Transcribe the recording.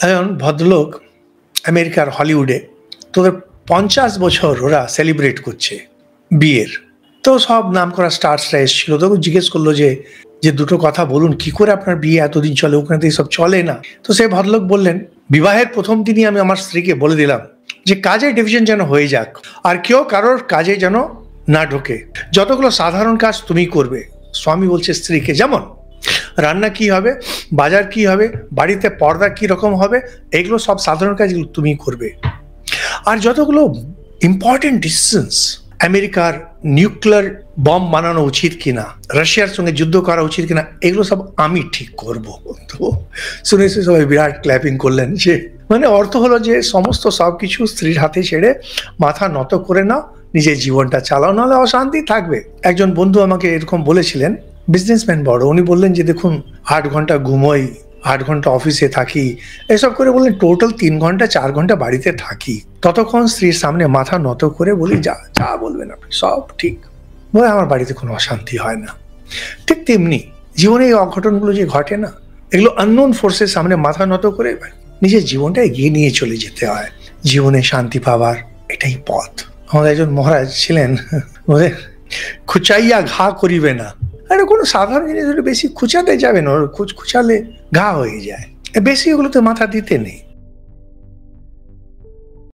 একজন ভদ্রলোক আমেরিকার হলিউডে তোদের 50 বছর ওরা সেলিব্রেট করছে বিয়ের। তো সব নামকরা স্টার্সরা এসেছিল, তো জিজ্ঞেস করলো যে দুটো কথা বলুন, কি করে আপনার বিয়ে এতদিন চলে, ওখানে তো সব চলে না। তো সেই ভদ্রলোক বললেন, বিবাহের প্রথম দিনই আমি আমার স্ত্রীকে বলে দিলাম যে কাজের ডিভিশন যেন হয়ে যাক, আর কেউ কারোর কাজে যেন না ঢোকে, যতগুলো সাধারণ কাজ তুমি করবে। স্বামী বলছে স্ত্রীকে, যেমন রান্না কি হবে, বাজার কি হবে, বাড়িতে পর্দা কি রকম হবে, এগুলো সব সাধারণ কাজগুলো তুমি করবে। আর যতগুলো ইম্পর্টেন্ট ডিসিশনস, আমেরিকার নিউক্লিয়ার বম বানানো উচিত কিনা, রাশিয়ার সঙ্গে যুদ্ধ করা উচিত কিনা, এগুলো সব আমি ঠিক করব। তো শুনে সবাই বিরাট ক্ল্যাপিং করলেন। যে মানে অর্থ হলো যে সমস্ত সবকিছু স্ত্রীর হাতে ছেড়ে মাথা নত করে নাও, নিজের জীবনটা চালাও, নাহলে অশান্তি থাকবে। একজন বন্ধু আমাকে এরকম বলেছিলেন, বিজনেসম্যান বড়, উনি বললেন যে দেখুন 8 ঘন্টা ঘুমোই, 8 ঘন্টা অফিসে থাকি, এসব করে বললেন টোটাল 3 ঘন্টা 4 ঘন্টা বাড়িতে থাকি, ততক্ষণ স্ত্রীর সামনে মাথা নত করে বলি যা যা বলবেন আপনি সব ঠিক, বলে আমার বাড়িতে কোনো অশান্তি হয় না। ঠিক তেমনি জীবনে এই অঘটনগুলো যে ঘটে না, এগুলো আননোন ফোর্সের সামনে মাথা নত করে নিজের জীবনটা এগিয়ে নিয়ে চলে যেতে হয়। জীবনে শান্তি পাওয়ার এটাই পথ। আমাদের একজন মহারাজ ছিলেন, খুচাইয়া ঘা করিবে না। আরে কোনো সাধারণ জিনিস বেশি খুচাতে যাবে না, খুচালে ঘা হয়ে যায়, বেশি ওগুলোতে মাথা দিতে নেই।